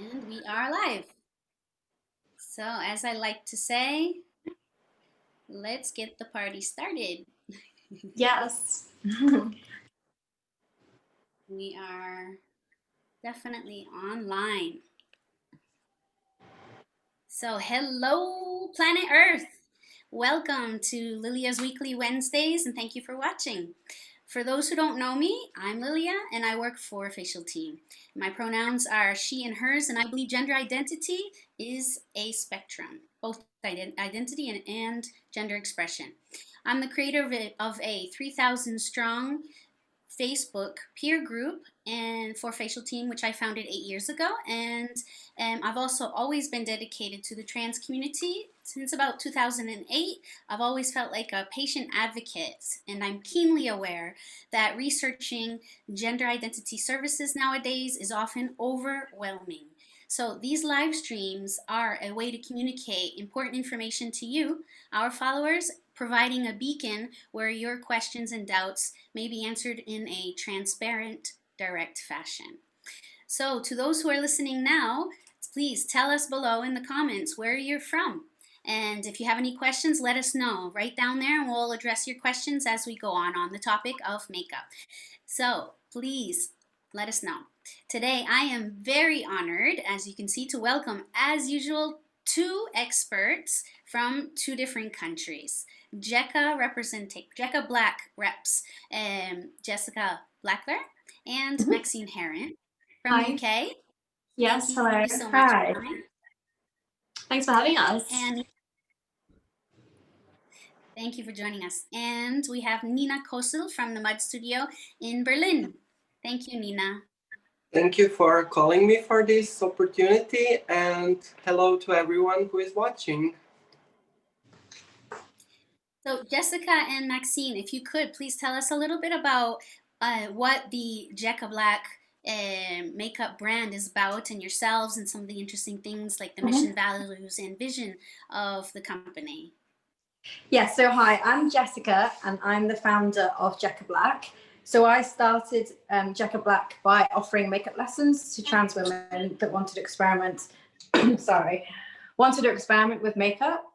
And we are live. So, as I like to say, let's get the party started. Yes. We are definitely online. So, hello, planet Earth. Welcome to Lilia's Weekly Wednesdays, and thank you for watching. For those who don't know me, I'm Lilia, and I work for Facial Team. My pronouns are she and hers, and I believe gender identity is a spectrum, both identity and gender expression. I'm the creator of a 3,000 strong Facebook peer group and for Facial Team, which I founded 8 years ago. And I've also always been dedicated to the trans community since about 2008. I've always felt like a patient advocate, and I'm keenly aware that researching gender identity services nowadays is often overwhelming. So these live streams are a way to communicate important information to you, our followers, providing a beacon where your questions and doubts may be answered in a transparent, direct fashion. So, to those who are listening now, please tell us below in the comments where you're from. And if you have any questions, let us know right down there, and we'll address your questions as we go on the topic of makeup. So, please let us know. Today, I am very honored, as you can see, to welcome, as usual, two experts from two different countries. Jecca Black reps Jessica Blackler and Maxine Heron from Hi. UK. Yes, hello. Thank you so much Hi. for coming. Thanks for having us. And thank you for joining us. And we have Nina Kozul from the Mud Studio in Berlin. Thank you, Nina. Thank you for calling me for this opportunity, and hello to everyone who is watching. So, Jessica and Maxine, if you could, please tell us a little bit about what the Jecca Black makeup brand is about, and yourselves, and some of the interesting things like the mission, values, and vision of the company. Yes, so hi, I'm Jessica, and I'm the founder of Jecca Black. So I started Jecca Black by offering makeup lessons to trans women that wanted to experiment with makeup.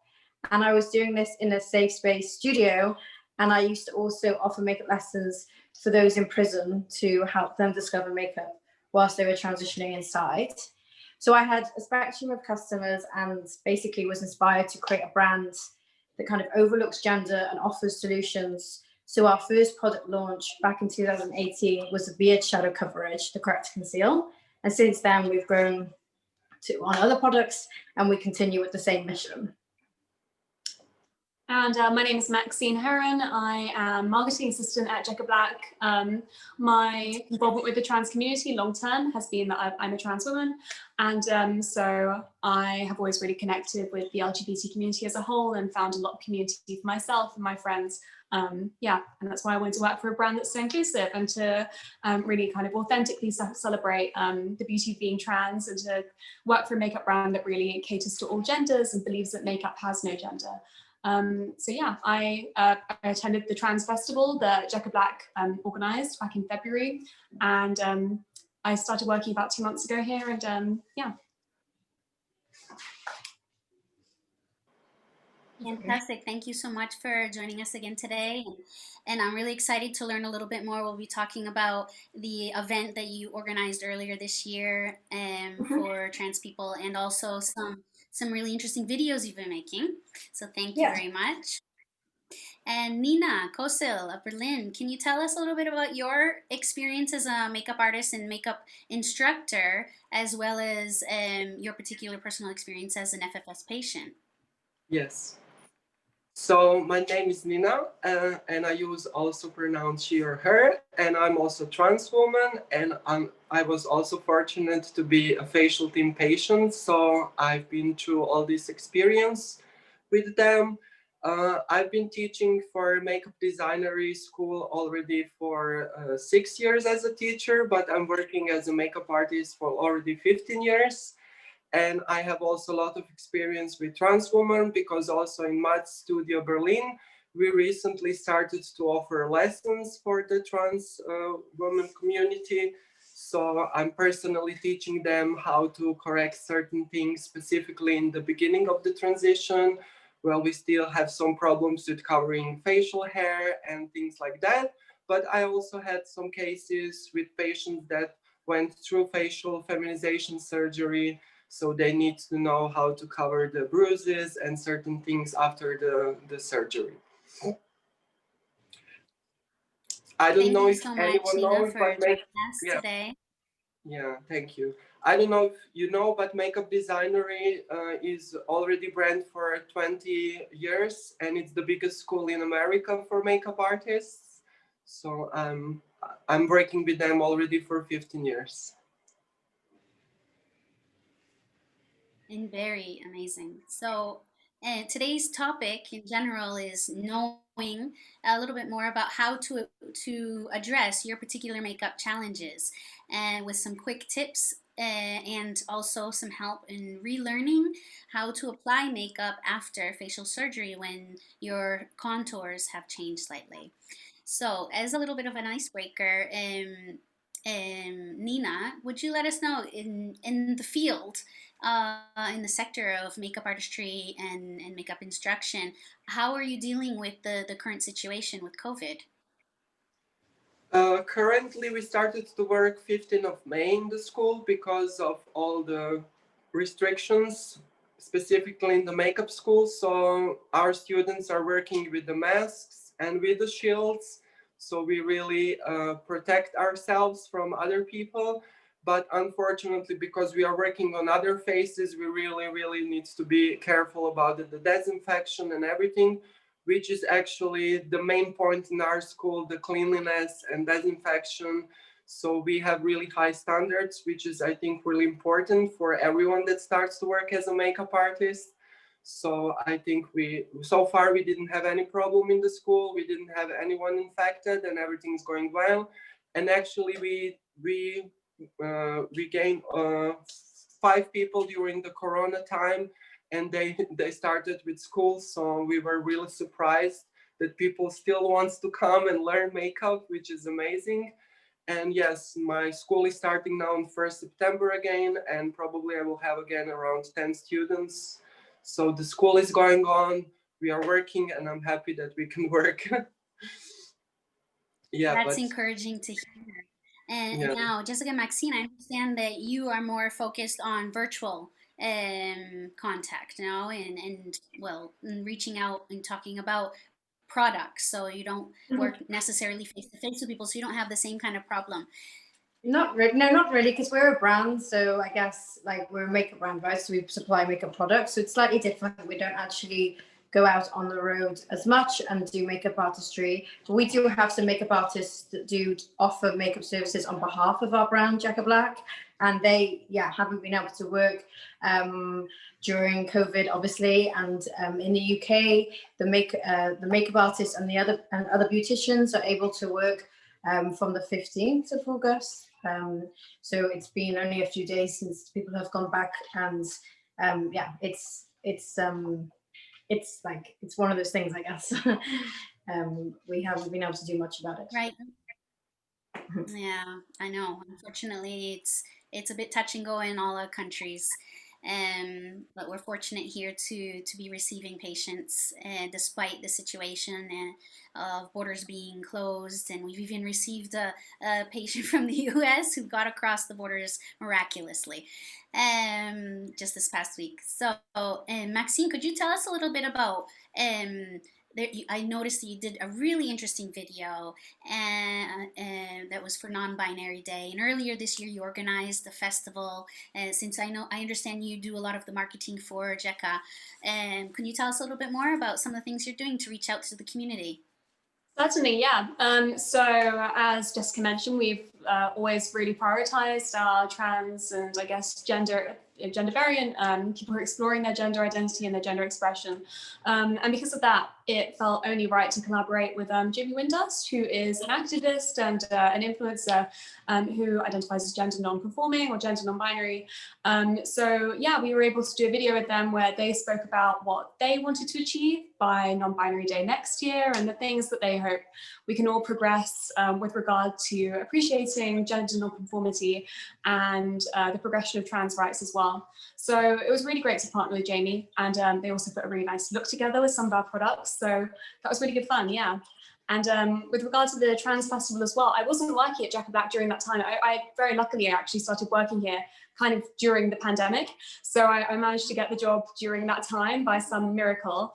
And I was doing this in a safe space studio, and I used to also offer makeup lessons for those in prison to help them discover makeup whilst they were transitioning inside. So I had a spectrum of customers and basically was inspired to create a brand that kind of overlooks gender and offers solutions. So our first product launch back in 2018 was a beard shadow coverage, the Corrector Conceal. And since then we've grown on other products, and we continue with the same mission. And my name is Maxine Heron. I am marketing assistant at Jecca Black. My involvement with the trans community long term has been that I'm a trans woman, and so I have always really connected with the LGBT community as a whole and found a lot of community for myself and my friends. Yeah, and that's why I wanted to work for a brand that's so inclusive and to really kind of authentically celebrate the beauty of being trans, and to work for a makeup brand that really caters to all genders and believes that makeup has no gender. So yeah, I attended the Trans Festival that Jecca Black organised back in February, and I started working about 2 months ago here, and yeah. Fantastic. Thank you so much for joining us again today. And I'm really excited to learn a little bit more. We'll be talking about the event that you organized earlier this year for trans people, and also some really interesting videos you've been making. So thank you very much. And Nina Kozul of Berlin, can you tell us a little bit about your experience as a makeup artist and makeup instructor, as well as your particular personal experience as an FFS patient? Yes. So my name is Nina, and I use also pronouns she or her, and I'm also a trans woman, and I was also fortunate to be a Facial Team patient, so I've been through all this experience with them. I've been teaching for makeup designery school already for 6 years as a teacher, but I'm working as a makeup artist for already 15 years. And I have also a lot of experience with trans women, because also in Mud Studio Berlin, we recently started to offer lessons for the trans women community. So I'm personally teaching them how to correct certain things, specifically in the beginning of the transition, where we still have some problems with covering facial hair and things like that. But I also had some cases with patients that went through facial feminization surgery, so they need to know how to cover the bruises and certain things after the surgery. I don't Thank know you if so much, anyone Nina, knows, for but joining us yeah, today. yeah, thank you. I don't know if you know, but Makeup Designery is already brand for 20 years, and it's the biggest school in America for makeup artists. So I'm working with them already for 15 years. And very amazing. So, today's topic in general is knowing a little bit more about how to address your particular makeup challenges, and with some quick tips and also some help in relearning how to apply makeup after facial surgery when your contours have changed slightly. So, as a little bit of an icebreaker, Nina, would you let us know in the field, in the sector of makeup artistry and makeup instruction, how are you dealing with the current situation with COVID? Currently, we started to work 15th of May in the school because of all the restrictions, specifically in the makeup school. So our students are working with the masks and with the shields. So we really protect ourselves from other people. But unfortunately, because we are working on other faces, we really need to be careful about the disinfection and everything, which is actually the main point in our school, the cleanliness and disinfection. So we have really high standards, which is, I think, really important for everyone that starts to work as a makeup artist. So I think so far we didn't have any problem in the school. We didn't have anyone infected, and everything's going well. And actually, we gained 5 people during the Corona time, and they started with school, so we were really surprised that people still wants to come and learn makeup, which is amazing. And yes, my school is starting now on 1st September again, and probably I will have again around 10 students. So the school is going on, we are working, and I'm happy that we can work. Yeah, That's but encouraging to hear. And yeah. now, Jessica, Maxine, I understand that you are more focused on virtual contact now, and well, reaching out and talking about products. So you don't work necessarily face to face with people, so you don't have the same kind of problem. Not really. No, not really, because we're a brand. So I guess like we're a makeup brand, right? So we supply makeup products. So it's slightly different. We don't actually go out on the road as much and do makeup artistry. But we do have some makeup artists that do offer makeup services on behalf of our brand, Jecca Blac. And they, haven't been able to work during COVID, obviously. And in the UK, the makeup artists and other beauticians are able to work from the 15th of August. So it's been only a few days since people have gone back, and it's one of those things, I guess. We haven't been able to do much about it. Right. Yeah, I know. Unfortunately, it's a bit touch and go in all our countries. But we're fortunate here to be receiving patients despite the situation of borders being closed, and we've even received a patient from the U.S. who got across the borders miraculously just this past week. So, Maxine, could you tell us a little bit about? I noticed that you did a really interesting video that was for Non-Binary Day, and earlier this year you organized a festival. Since I understand you do a lot of the marketing for Jecca, can you tell us a little bit more about some of the things you're doing to reach out to the community? Certainly, yeah. So as Jessica mentioned, we've always really prioritized our trans and I guess gender variant people who are exploring their gender identity and their gender expression. And because of that, it felt only right to collaborate with Jamie Windust, who is an activist and an influencer who identifies as gender non-conforming or gender non-binary. So yeah, we were able to do a video with them where they spoke about what they wanted to achieve by non-binary day next year, and the things that they hope we can all progress with regard to appreciating gender non-conformity and the progression of trans rights as well. So it was really great to partner with Jamie, and they also put a really nice look together with some of our products. So that was really good fun, yeah. And with regard to the trans festival as well, I wasn't working at Jecca Black during that time. I very luckily actually started working here kind of during the pandemic. So I managed to get the job during that time by some miracle.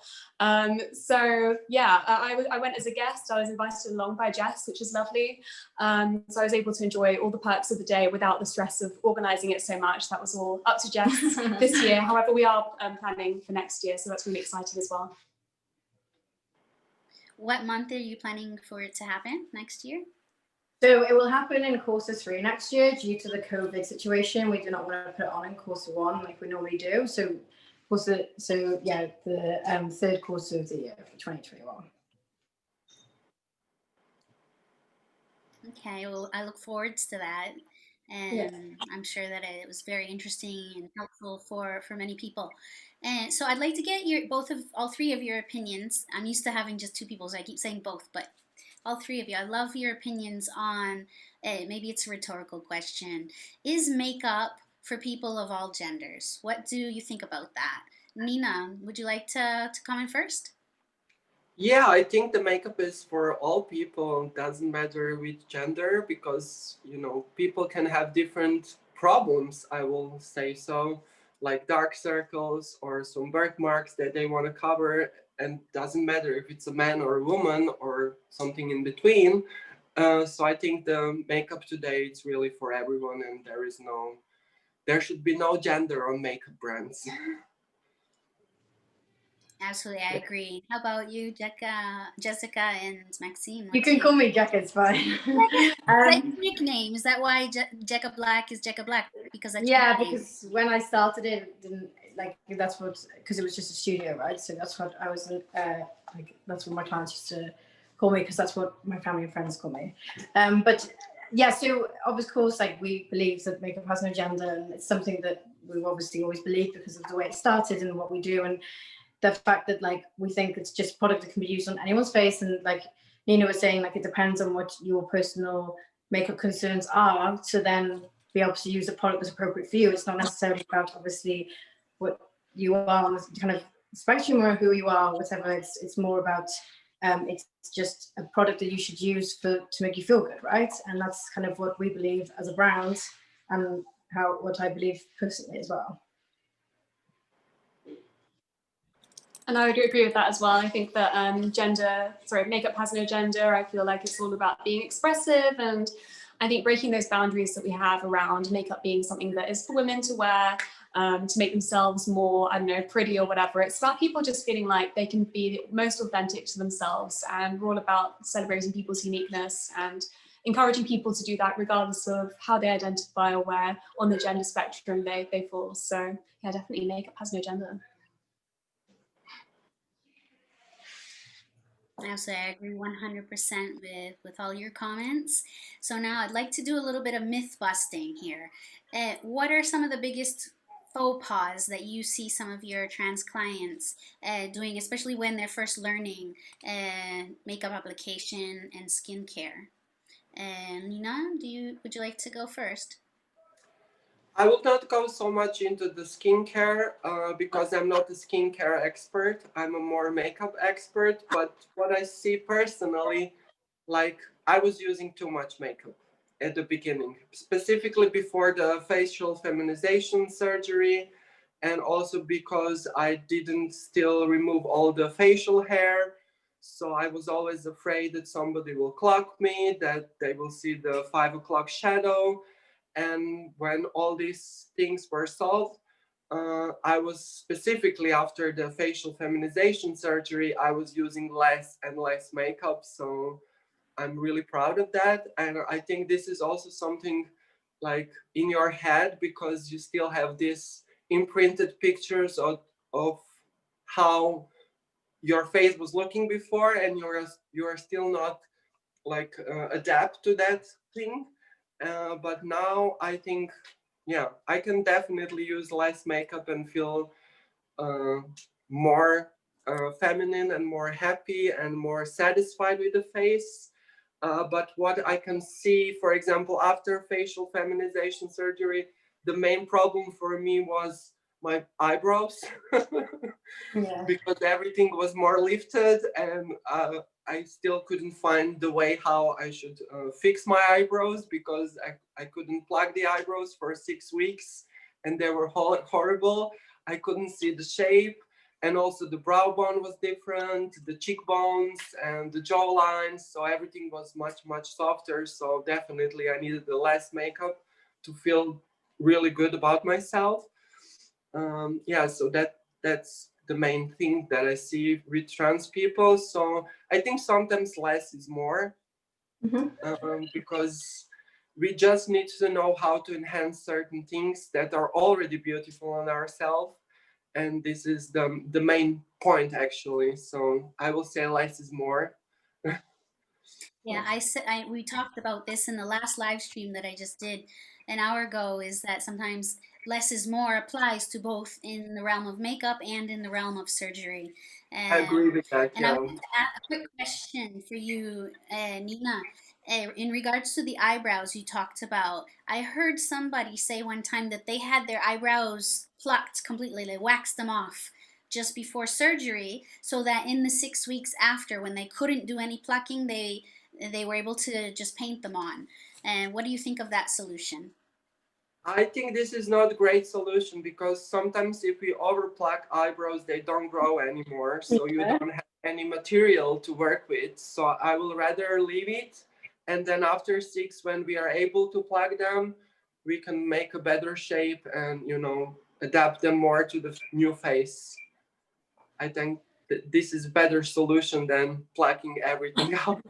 So yeah, I went as a guest. I was invited along by Jess, which is lovely. So I was able to enjoy all the perks of the day without the stress of organising it so much. That was all up to Jess this year. However, we are planning for next year, so that's really exciting as well. What month are you planning for it to happen next year? So it will happen in quarter 3 next year due to the COVID situation. We do not want to put it on in quarter 1 like we normally do. So yeah, the third quarter of the year for 2021. Okay, well, I look forward to that. And Yeah. I'm sure that it was very interesting and helpful for many people. And so I'd like to get all three of your opinions. I'm used to having just two people, so I keep saying both, but all three of you. I love your opinions on, maybe it's a rhetorical question. Is makeup for people of all genders? What do you think about that? Nina, would you like to comment first? Yeah, I think the makeup is for all people. It doesn't matter which gender, because, you know, people can have different problems, I will say so, like dark circles or some birthmarks that they want to cover, and doesn't matter if it's a man or a woman or something in between. So I think the makeup today is really for everyone, and there should be no gender on makeup brands. Absolutely, I agree. How about you, Jessica and Maxine? You can call me Jecca, it's fine. Nickname. Is that why Jecca Black is Jecca Black? Because that's yeah, your name. because when I started it didn't because it was just a studio, right? So that's what I was that's what my clients used to call me, because that's what my family and friends call me. But yeah, so of course, like, we believe that makeup has no gender, and it's something that we've obviously always believed because of the way it started and what we do, and the fact that, like, we think it's just a product that can be used on anyone's face, and like Nina was saying, like, it depends on what your personal makeup concerns are to then be able to use a product that's appropriate for you. It's not necessarily about obviously what you are on the kind of spectrum or who you are, whatever. It's more about it's just a product that you should use to make you feel good, right? And that's kind of what we believe as a brand, and what I believe personally as well. And I would agree with that as well. I think that makeup has no gender. I feel like it's all about being expressive, and I think breaking those boundaries that we have around makeup being something that is for women to wear, to make themselves more, I don't know, pretty or whatever. It's about people just feeling like they can be most authentic to themselves, and we're all about celebrating people's uniqueness and encouraging people to do that regardless of how they identify or where on the gender spectrum they fall. So yeah, definitely makeup has no gender. Absolutely, I agree 100% with all your comments. So now I'd like to do a little bit of myth busting here. What are some of the biggest faux pas that you see some of your trans clients doing, especially when they're first learning makeup application and skincare? Nina, would you like to go first? I will not go so much into the skincare because I'm not a skincare expert. I'm a more makeup expert. But what I see personally, like, I was using too much makeup at the beginning, specifically before the facial feminization surgery, and also because I didn't still remove all the facial hair. So I was always afraid that somebody will clock me, that they will see the 5 o'clock shadow. And when all these things were solved, I was specifically after the facial feminization surgery, I was using less and less makeup. So I'm really proud of that. And I think this is also something like in your head, because you still have these imprinted pictures of how your face was looking before, and you're still not like adapt to that thing. But now I think, yeah, I can definitely use less makeup and feel more feminine and more happy and more satisfied with the face. But what I can see, for example, after facial feminization surgery, the main problem for me was my eyebrows. Yeah. Because everything was more lifted, and I still couldn't find the way how I should fix my eyebrows, because I couldn't plug the eyebrows for 6 weeks and they were horrible. I couldn't see the shape, and also the brow bone was different, the cheekbones and the jawlines, so everything was much softer. So definitely I needed the less makeup to feel really good about myself. Yeah, so that's the main thing that I see with trans people. So I think sometimes less is more, because we just need to know how to enhance certain things that are already beautiful on ourselves. And this is the main point, actually. So I will say less is more. Yeah, we talked about this in the last live stream that I just did an hour ago, is that sometimes less is more applies to both in the realm of makeup and in the realm of surgery. I agree Um, with that, and I yeah. wanted to ask a quick question for you, Nina. In regards to the eyebrows you talked about, I heard somebody say one time that they had their eyebrows plucked completely, they waxed them off just before surgery, so that in the 6 weeks after, when they couldn't do any plucking, they were able to just paint them on. And what do you think of that solution? I think this is not a great solution, because sometimes if we overpluck eyebrows, they don't grow anymore. So you Yeah. don't have any material to work with. So I will rather leave it. And then after 6, when we are able to pluck them, we can make a better shape and, adapt them more to the new face. I think that this is a better solution than plucking everything out.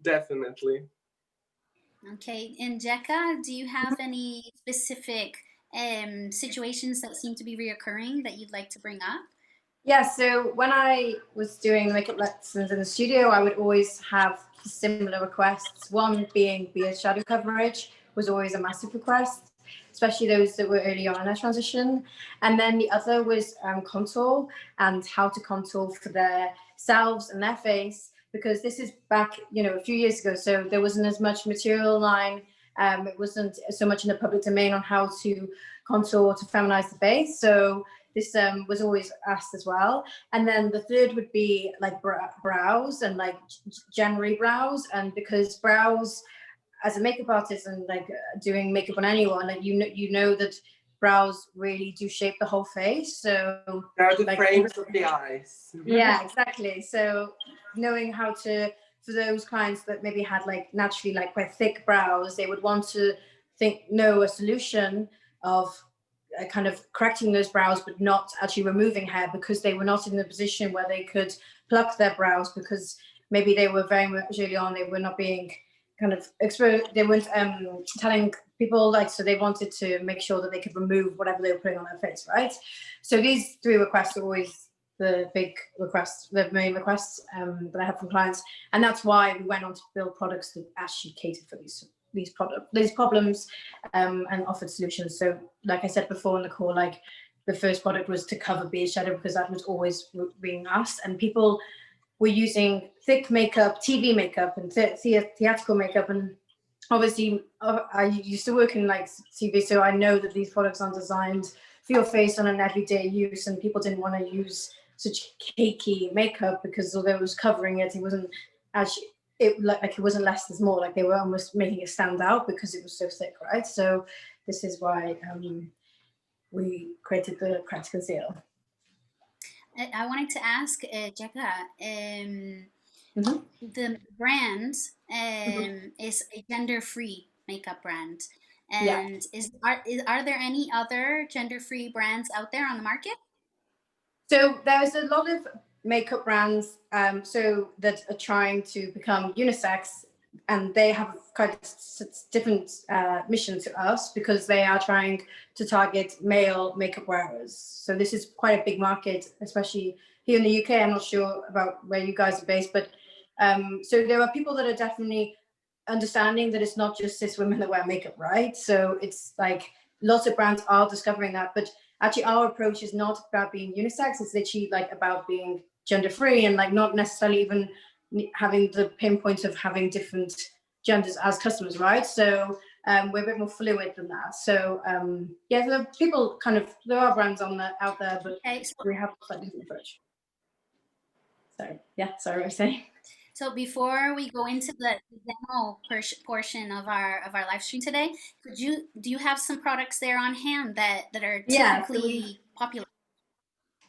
Definitely. Okay, and Jecca, do you have any specific situations that seem to be reoccurring that you'd like to bring up? Yeah, so when I was doing makeup lessons in the studio, I would always have similar requests. One being beard shadow coverage was always a massive request, especially those that were early on in their transition. And then the other was contour, and how to contour for their selves and their face, because this is back, a few years ago. So there wasn't as much material online. It wasn't so much in the public domain on how to contour to feminize the face. So this was always asked as well. And then the third would be like brows, and like January brows. And because brows, as a makeup artist and like doing makeup on anyone, like you know that brows really do shape the whole face. So They're the like, frames of the eyes. yeah, exactly. So knowing how to, for those clients that maybe had like naturally like quite thick brows, they would want to know a solution of kind of correcting those brows, but not actually removing hair, because they were not in the position where they could pluck their brows, because maybe they were very much early on, they were not being kind of exposed, they weren't telling people, like, so they wanted to make sure that they could remove whatever they were putting on their face, right? So these 3 requests are always the big requests, the main requests that I have from clients, and that's why we went on to build products that actually cater for these problems and offered solutions. So like I said before in the call, like the first product was to cover beard shadow, because that was always being asked, and people were using thick makeup, TV makeup, and theatrical makeup. And obviously I used to work in like TV, so I know that these products are designed for your face on an everyday use, and people didn't want to use such cakey makeup, because although it was covering it, it wasn't actually, it wasn't less is more, like they were almost making it stand out because it was so thick, right? So this is why we created the Corrector Conceal. I wanted to ask Jecca, the brand is a gender-free makeup brand, and are there any other gender-free brands out there on the market? So there's a lot of makeup brands so that are trying to become unisex, and they have quite a different mission to us, because they are trying to target male makeup wearers. So this is quite a big market, especially here in the UK. I'm not sure about where you guys are based, but so there are people that are definitely understanding that it's not just cis women that wear makeup, right? So it's like lots of brands are discovering that. But actually our approach is not about being unisex. It's literally like about being gender free and like not necessarily even having the pinpoint of having different genders as customers, right? So we're a bit more fluid than that. So yeah, there are people kind of, there are brands out there, but we have a slightly different approach. Sorry, yeah, sorry, what I was saying. So before we go into the demo portion of our live stream today, do you have some products there on hand that are typically popular?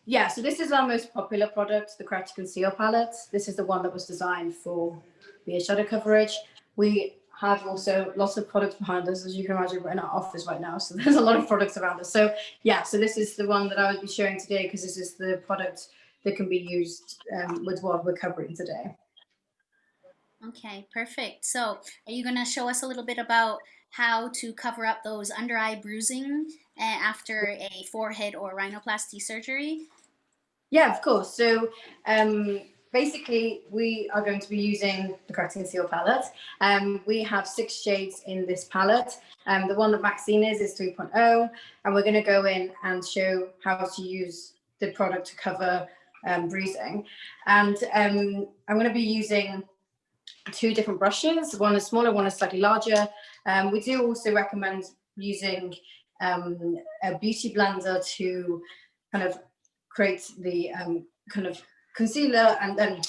Yeah, so this is our most popular product, the Corrector Conceal palette. This is the one that was designed for beard shadow coverage. We have also lots of products behind us, as you can imagine. We're in our office right now, so there's a lot of products around us. So yeah, so this is the one that I will be showing today because this is the product that can be used with what we're covering today. Okay, perfect. So are you going to show us a little bit about how to cover up those under eye bruising after a forehead or rhinoplasty surgery? Yeah, of course. So basically, we are going to be using the Corrector Conceal palette. We have 6 shades in this palette. The one that Maxine is 3.0, and we're going to go in and show how to use the product to cover bruising. And I'm going to be using 2 different brushes. One is smaller, one is slightly larger. We do also recommend using a beauty blender to kind of create the kind of concealer and then,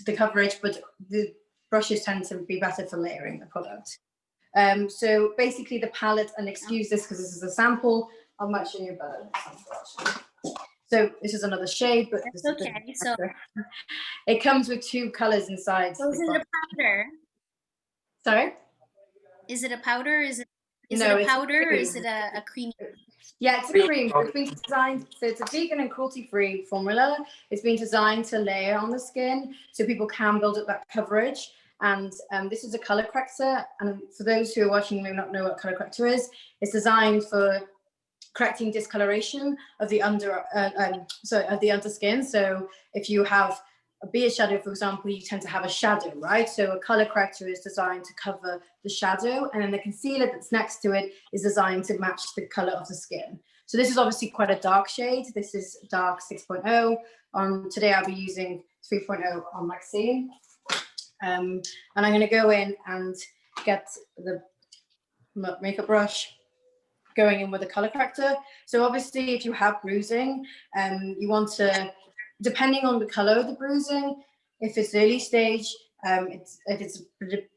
the coverage, but the brushes tend to be better for layering the product. So basically the palette, and excuse this because this is a sample, I might show you a better sample. So this is another shade, but that's okay. So it comes with 2 colors inside. So is it a powder? Sorry? Is it a powder? Is it No, a powder or is it a cream? Yeah, it's a cream. It's been designed, so it's a vegan and cruelty-free formula. It's been designed to layer on the skin so people can build up that coverage. And this is a color corrector. And for those who are watching may not know what color corrector is, it's designed for correcting discoloration of the underskin. So if you have a beard shadow, for example, you tend to have a shadow, right? So a color corrector is designed to cover the shadow, and then the concealer that's next to it is designed to match the color of the skin. So this is obviously quite a dark shade. This is dark 6.0. Today I'll be using 3.0 on Maxine. And I'm going to go in and get the makeup brush going in with a color corrector. So obviously if you have bruising, you want to, depending on the color of the bruising, if it's early stage, if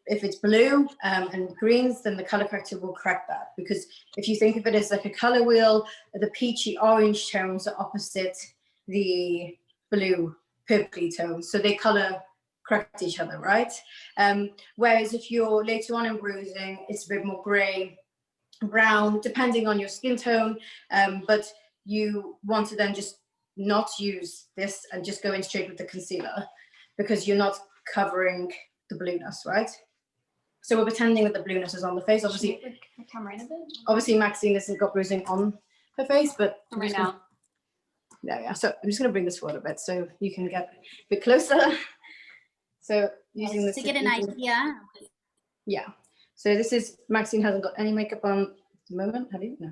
it's blue and greens, then the color corrector will correct that. Because if you think of it as like a color wheel, the peachy orange tones are opposite the blue purpley tones, so they color correct each other, right? Whereas if you're later on in bruising, it's a bit more gray, brown, depending on your skin tone, but you want to then just not use this and just go in straight with the concealer because you're not covering the blueness, right? So we're pretending that the blueness is on the face. Obviously, the camera in a bit. Obviously Maxine hasn't got bruising on her face, but Right now. There we are. So I'm just going to bring this forward a bit so you can get a bit closer. So using this to get an idea. Yeah. So this is, Maxine hasn't got any makeup on at the moment, have you? No.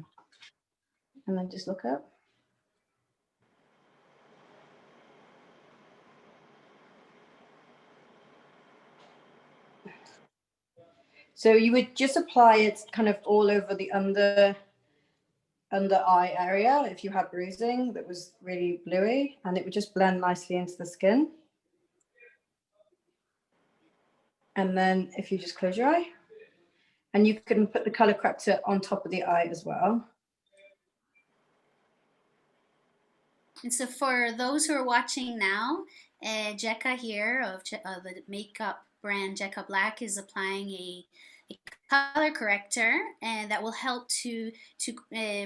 And then just look up. So you would just apply it kind of all over the under eye area if you had bruising that was really bluey, and it would just blend nicely into the skin. And then if you just close your eye, and you can put the color corrector on top of the eye as well. And so for those who are watching now, Jecca here of the makeup brand Jessica Blackler is applying a color corrector, and that will help to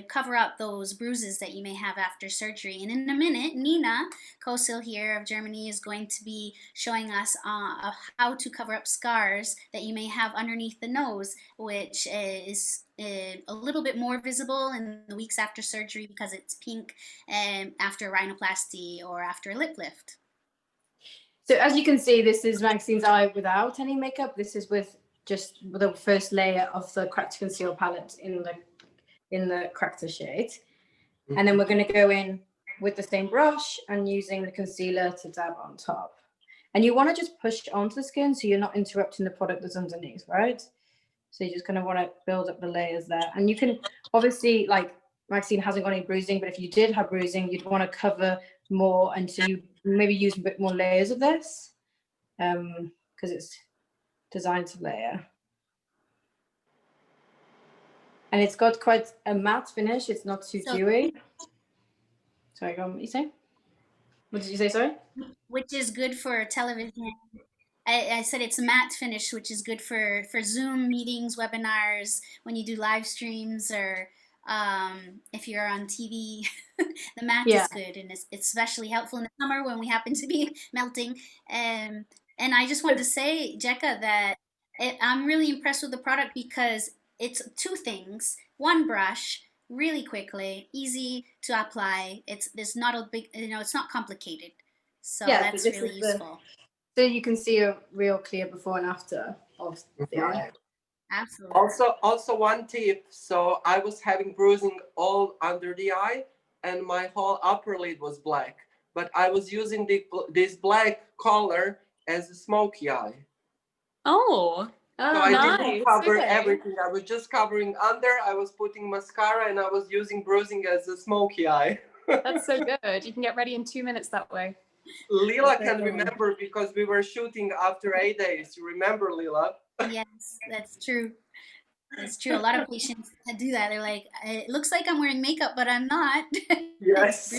cover up those bruises that you may have after surgery. And in a minute, Nina Kozul here of Germany is going to be showing us how to cover up scars that you may have underneath the nose, which is a little bit more visible in the weeks after surgery because it's pink after rhinoplasty or after a lip lift. So as you can see, this is Maxine's eye without any makeup. This is with just the first layer of the Corrector Conceal palette in the corrector shade. And then we're going to go in with the same brush and using the concealer to dab on top. And you want to just push onto the skin so you're not interrupting the product that's underneath, right? So you just kind of want to build up the layers there. And you can obviously, like Maxine hasn't got any bruising, but if you did have bruising, you'd want to cover more. And so you maybe use a bit more layers of this because it's designed to layer. And it's got quite a matte finish. It's not too dewy. Sorry, go on. What did you say? What did you say, sorry? Which is good for television. I said it's a matte finish, which is good for Zoom meetings, webinars, when you do live streams, or if you're on TV. The matte is good, and it's especially helpful in the summer when we happen to be melting. And I just wanted to say, Jecca, that I'm really impressed with the product because it's two things. One brush, really quickly, easy to apply. There's not a big, it's not complicated. So that's really useful. So you can see a real clear before and after of the eye. Absolutely. Also one tip. So I was having bruising all under the eye, and my whole upper lid was black. But I was using this black color as a smoky eye. Oh, so I nice. didn't cover everything. I was just covering under. I was putting mascara, and I was using bruising as a smoky eye. That's so good. You can get ready in 2 minutes that way. Lila can remember because we were shooting after 8 days. You remember, Lila? Yes, that's true. That's true. A lot of patients do that. They're like, it looks like I'm wearing makeup, but I'm not. Yes.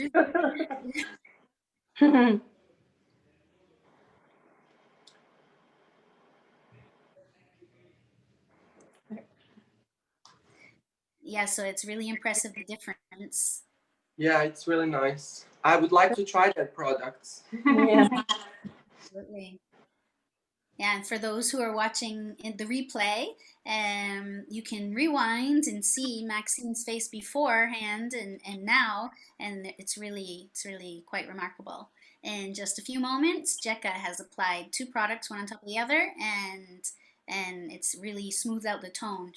Yeah, so it's really impressive, the difference. Yeah, it's really nice. I would like to try that product. Yeah. Absolutely. Yeah, and for those who are watching in the replay, you can rewind and see Maxine's face beforehand and now, and it's really quite remarkable. In just a few moments, Jecca has applied 2 products, one on top of the other, and it's really smoothed out the tone.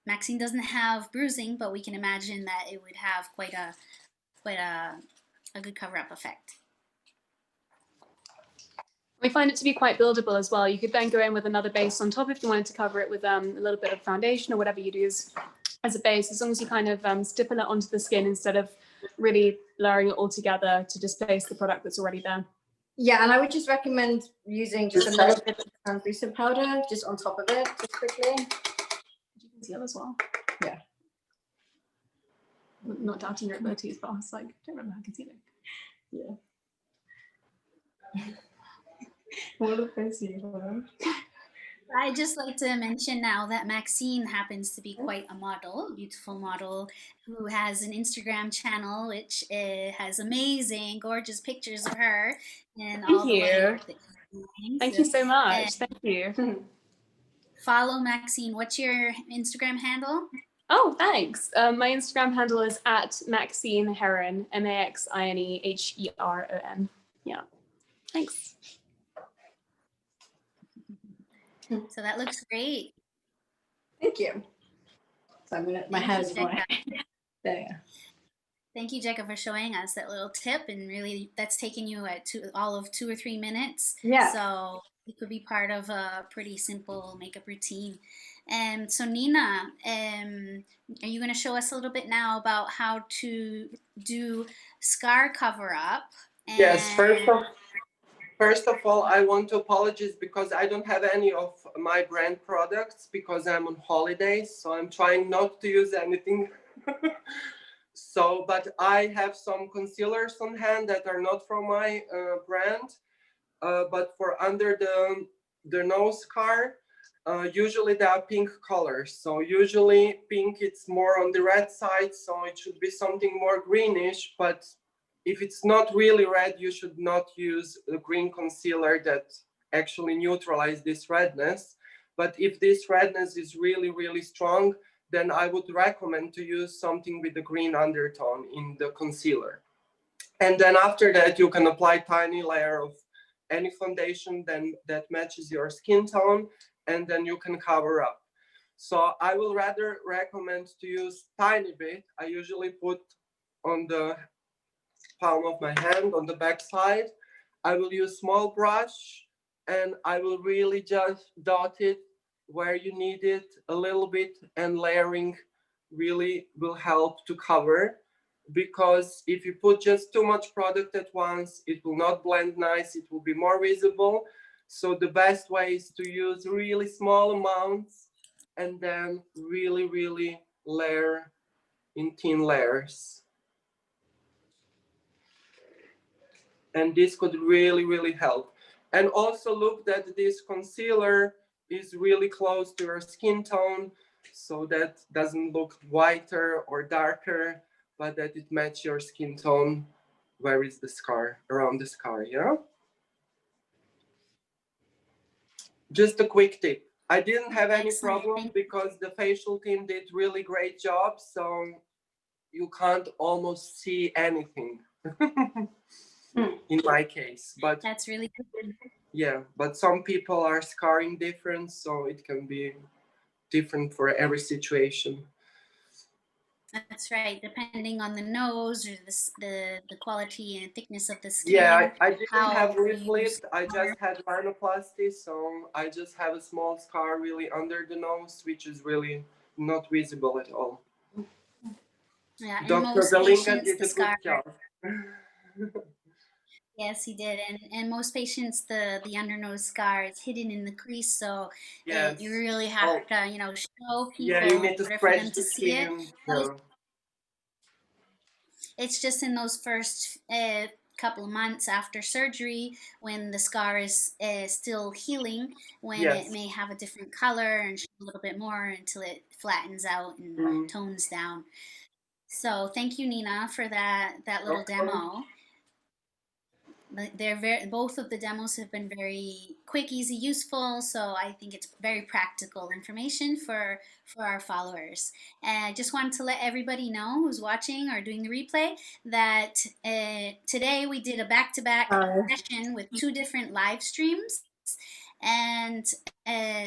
Maxine doesn't have bruising, but we can imagine that it would have quite a good cover-up effect. We find it to be quite buildable as well. You could then go in with another base on top if you wanted to cover it with a little bit of foundation or whatever you do as a base, as long as you kind of stipple it onto the skin instead of really layering it all together to displace the product that's already there. Yeah, and I would just recommend using just a little bit of translucent powder just on top of it, just quickly. Did you conceal as well? Yeah. Not doubting your abilities, but I was like, I don't remember how concealing. Yeah. What a face you have. I'd just like to mention now that Maxine happens to be quite a model, a beautiful model, who has an Instagram channel which has amazing, gorgeous pictures of her and all the work that she's doing. Thank you so much. Thank you. Follow Maxine. What's your Instagram handle? Oh, thanks. My Instagram handle is at Maxine Heron, MaxineHeron. Yeah. Thanks. So that looks great. Thank you. So I'm gonna, my hair is white. There. Thank you, Jecca, for showing us that little tip, and really that's taken you at all of 2 or 3 minutes. Yeah. So it could be part of a pretty simple makeup routine. So Nina, are you going to show us a little bit now about how to do scar cover up? Yes, first of all, I want to apologize because I don't have any of my brand products because I'm on holidays, so I'm trying not to use anything. But I have some concealers on hand that are not from my brand, but for under the nose scar, usually they are pink colors. So usually pink, it's more on the red side, so it should be something more greenish, but if it's not really red, you should not use a green concealer that actually neutralizes this redness. But if this redness is really, really strong, then I would recommend to use something with a green undertone in the concealer. And then after that, you can apply tiny layer of any foundation then that matches your skin tone, and then you can cover up. So I will rather recommend to use tiny bit. I usually put on the palm of my hand, on the back side. I will use small brush and I will really just dot it where you need it a little bit, and layering really will help to cover, because if you put just too much product at once, it will not blend nice, it will be more visible. So the best way is to use really small amounts and then really layer in thin layers. And this could really help. And also look that this concealer is really close to your skin tone, so that doesn't look whiter or darker, but that it matches your skin tone. Where is the scar? Around the scar, yeah? Just a quick tip. I didn't have any problem because the facial team did really great job, so you can't almost see anything. In my case, but that's really good. Yeah, but some people are scarring different, so it can be different for every situation. That's right, depending on the nose or the quality and thickness of the skin. Yeah, I didn't have lip lift, I just had rhinoplasty, so I just have a small scar really under the nose, which is really not visible at all. Yeah, and Dr. most Galinka patients, did the a good scar. job. Yes, he did, and most patients, the undernose scar is hidden in the crease, so Yes. you really have to, you know, show people Yeah, you need to in order for stretch them the to see it. skin. Yeah. It's just in those first couple of months after surgery, when the scar is still healing, when Yes. it may have a different color and show a little bit more until it flattens out and tones down. So thank you, Nina, for that little demo. They're both of the demos have been very quick, easy, useful. So I think it's very practical information for our followers. And I just wanted to let everybody know who's watching or doing the replay that today we did a back-to-back session with 2 different live streams. And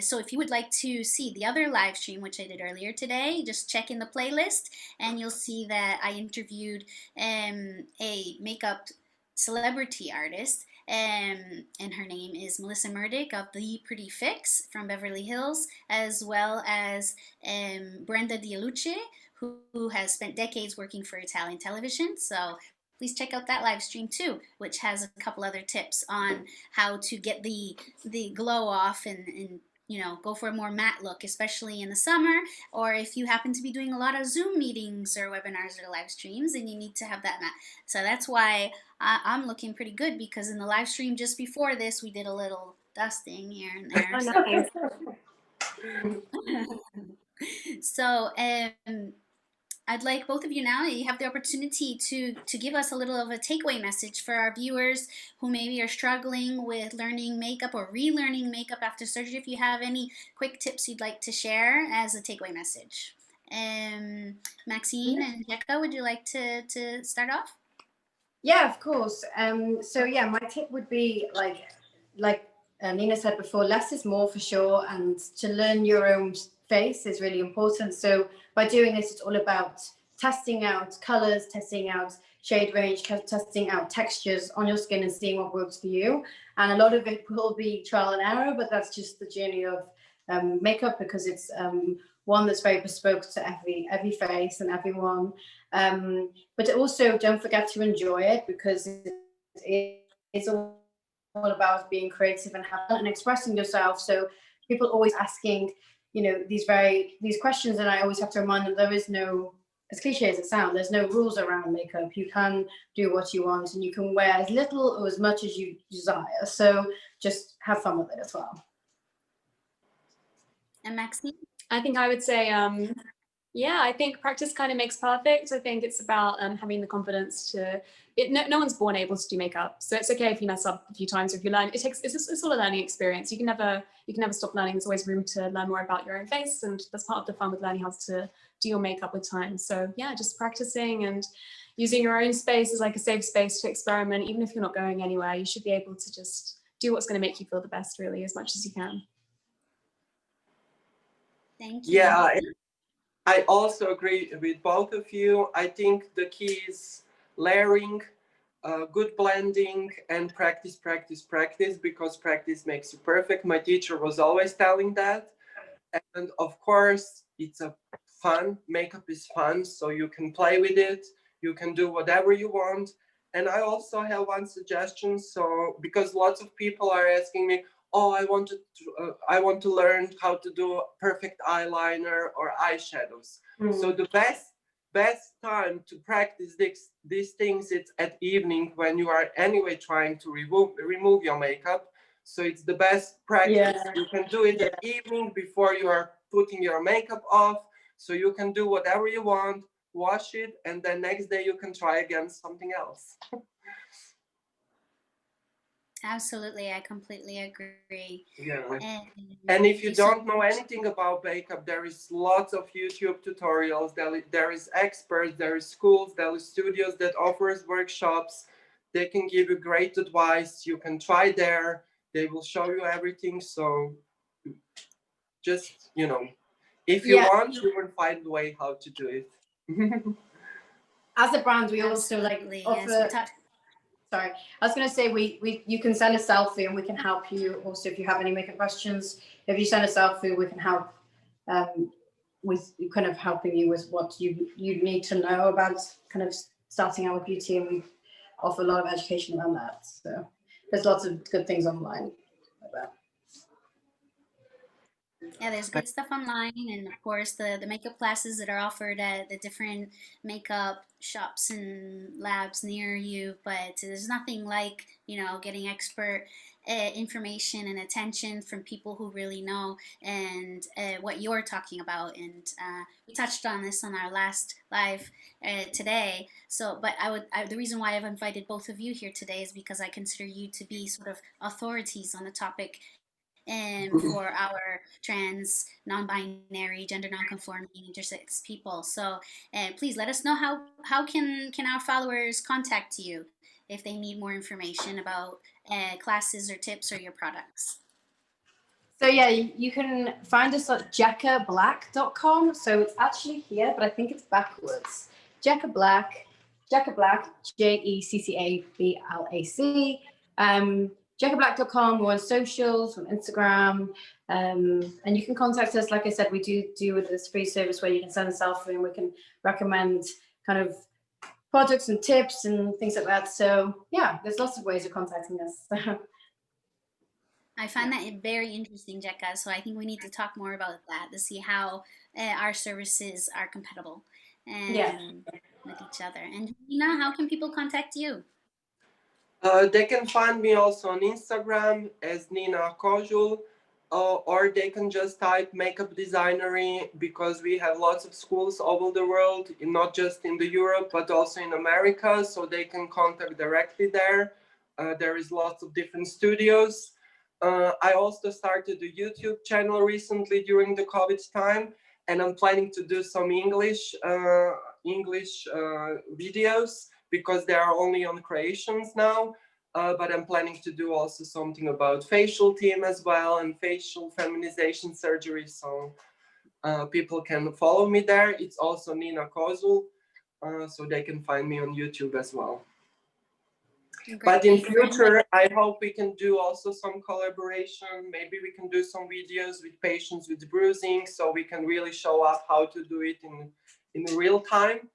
so if you would like to see the other live stream, which I did earlier today, just check in the playlist and you'll see that I interviewed a makeup celebrity artist, and her name is Melissa Murdick of The Pretty Fix from Beverly Hills, as well as Brenda Dialuce, who has spent decades working for Italian television. So please check out that live stream too, which has a couple other tips on how to get the glow off and you know, go for a more matte look, especially in the summer, or if you happen to be doing a lot of Zoom meetings or webinars or live streams and you need to have that matte. So that's why I'm looking pretty good, because in the live stream just before this, we did a little dusting here and there. So I'd like both of you now, you have the opportunity to give us a little of a takeaway message for our viewers who maybe are struggling with learning makeup or relearning makeup after surgery. If you have any quick tips you'd like to share as a takeaway message. Maxine and Jecca, would you like to start off? Yeah, of course. So yeah, my tip would be like Nina said before, less is more for sure, and to learn your own face is really important. So by doing this, it's all about testing out colors, testing out shade range, testing out textures on your skin and seeing what works for you. And a lot of it will be trial and error, but that's just the journey of makeup, because it's one that's very bespoke to every face and everyone. But also don't forget to enjoy it, because it's all about being creative and expressing yourself. So people always asking, you know, these questions, and I always have to remind them there is no, as cliche as it sounds, there's no rules around makeup. You can do what you want, and you can wear as little or as much as you desire. So just have fun with it as well. And Maxine? I think I would say, yeah, I think practice kind of makes perfect. I think it's about having the confidence to. No one's born able to do makeup, so it's okay if you mess up a few times. If you learn, it's all a learning experience. You can never stop learning. There's always room to learn more about your own face, and that's part of the fun with learning how to do your makeup with time. So yeah, just practicing and using your own space as like a safe space to experiment. Even if you're not going anywhere, you should be able to just do what's going to make you feel the best, really, as much as you can. Thank you. Yeah, I also agree with both of you. I think the key is layering, good blending, and practice, practice, practice, because practice makes you perfect. My teacher was always telling that. And of course, it's a fun. Makeup is fun, so you can play with it. You can do whatever you want. And I also have one suggestion. So, because lots of people are asking me, oh, I want to learn how to do perfect eyeliner or eyeshadows. So the best time to practice these things it's at evening when you are anyway trying to remove your makeup. So it's the best practice. Yeah. You can do it at evening before you are putting your makeup off. So you can do whatever you want, wash it, and then next day you can try again something else. Absolutely, I completely agree. Yeah. And And if you so don't know anything about makeup, there is lots of YouTube tutorials. There is experts, there is schools, there is studios that offers workshops. They can give you great advice. You can try there. They will show you everything. So just, if you want, you will find a way how to do it. As a brand, we also absolutely, offer. yes, Sorry, I was going to say you can send a selfie and we can help you. Also, if you have any makeup questions, if you send a selfie, we can help with kind of helping you with what you need to know about kind of starting out with beauty, and we offer a lot of education around that. So there's lots of good things online about. yeah, there's good stuff online, and of course the makeup classes that are offered at the different makeup shops and labs near you. But there's nothing like getting expert information and attention from people who really know and what you're talking about. And we touched on this on our last live today. So, but the reason why I've invited both of you here today is because I consider you to be sort of authorities on the topic for our trans, non-binary, gender non-conforming, intersex people. So please let us know how can our followers contact you if they need more information about classes or tips or your products. So yeah, you can find us at jeccablack.com. So it's actually here, but I think it's backwards. Jecca Blac, Jecca Black, JECCABLAC. Jeccablack.com. We're on socials, on Instagram, and you can contact us. Like I said, we do with this free service where you can send a selfie and we can recommend kind of products and tips and things like that. So yeah, there's lots of ways of contacting us. I find that very interesting, Jecca. So I think we need to talk more about that to see how our services are compatible with each other. And Nina, how can people contact you? They can find me also on Instagram as Nina Kozul, or they can just type makeup designery, because we have lots of schools over the world, not just in the Europe, but also in America. So they can contact directly there. There is lots of different studios. I also started a YouTube channel recently during the COVID time, and I'm planning to do some English videos, because they are only on creations now. But I'm planning to do also something about facial team as well, and facial feminization surgery. So people can follow me there. It's also Nina Kozul, so they can find me on YouTube as well. Great. But in future, I hope we can do also some collaboration. Maybe we can do some videos with patients with bruising, so we can really show up how to do it in real time,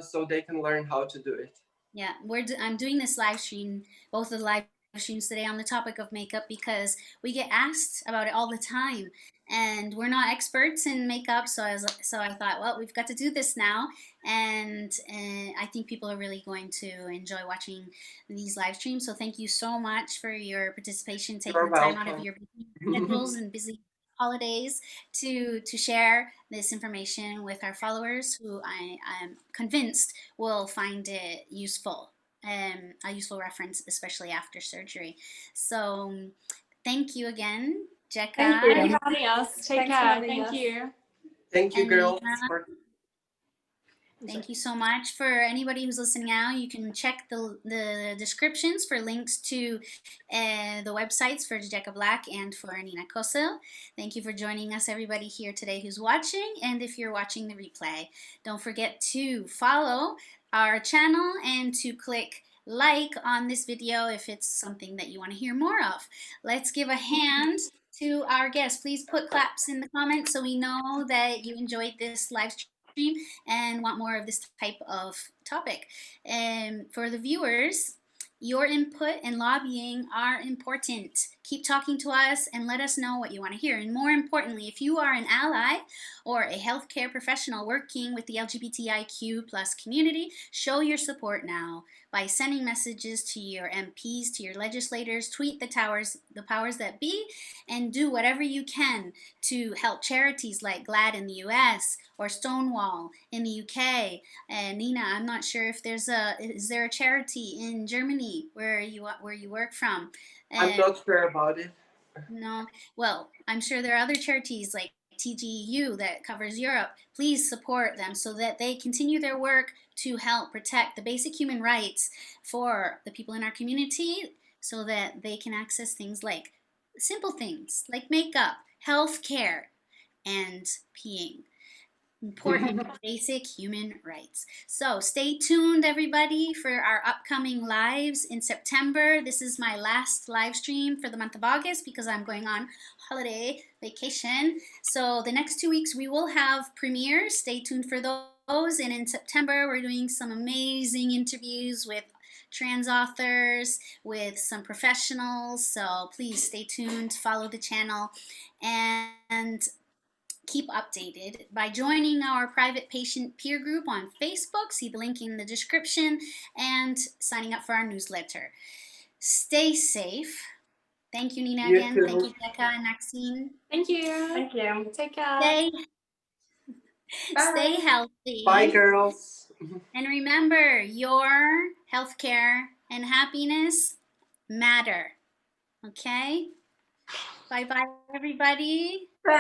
so they can learn how to do it. Yeah, I'm doing this live stream, both of the live streams today, on the topic of makeup, because we get asked about it all the time, and we're not experts in makeup. So I thought, well, we've got to do this now, and I think people are really going to enjoy watching these live streams. So thank you so much for your participation, taking the time out of your busy schedules and busy holidays to share this information with our followers, who I am convinced will find it useful, a useful reference, especially after surgery. So thank you again, Jecca. Thank you for having us. Take care. Thank you. Thank you, girls. Thank you so much. For anybody who's listening now, you can check the descriptions for links to the websites for Jessica Black and for Nina Kozul. Thank you for joining us, everybody here today who's watching. And if you're watching the replay, don't forget to follow our channel and to click like on this video if it's something that you want to hear more of. Let's give a hand to our guests. Please put claps in the comments so we know that you enjoyed this live stream and want more of this type of topic. And for the viewers, your input and lobbying are important. Keep talking to us and let us know what you want to hear. And more importantly, if you are an ally or a healthcare professional working with the LGBTIQ plus community, show your support now by sending messages to your MPs, to your legislators, tweet the powers that be, and do whatever you can to help charities like GLAAD in the US or Stonewall in the UK. And Nina, I'm not sure if is there a charity in Germany where you work from? I'm not sure about it. No. Well, I'm sure there are other charities like TGU that covers Europe. Please support them so that they continue their work to help protect the basic human rights for the people in our community so that they can access things like simple things like makeup, health care, and peeing. Important basic human rights. So stay tuned, everybody, for our upcoming lives in September. This is my last live stream for the month of August because I'm going on holiday vacation. So the next 2 weeks we will have premieres. Stay tuned for those. And in September we're doing some amazing interviews with trans authors, with some professionals. So please stay tuned, follow the channel, and keep updated by joining our private patient peer group on Facebook. See the link in the description, and signing up for our newsletter. Stay safe. Thank you, Nina, You again. too. Thank you, Jecca and Maxine. Thank you. Thank you. Take care. Stay healthy. Bye, girls. And remember, your healthcare and happiness matter. Okay? Bye-bye, everybody.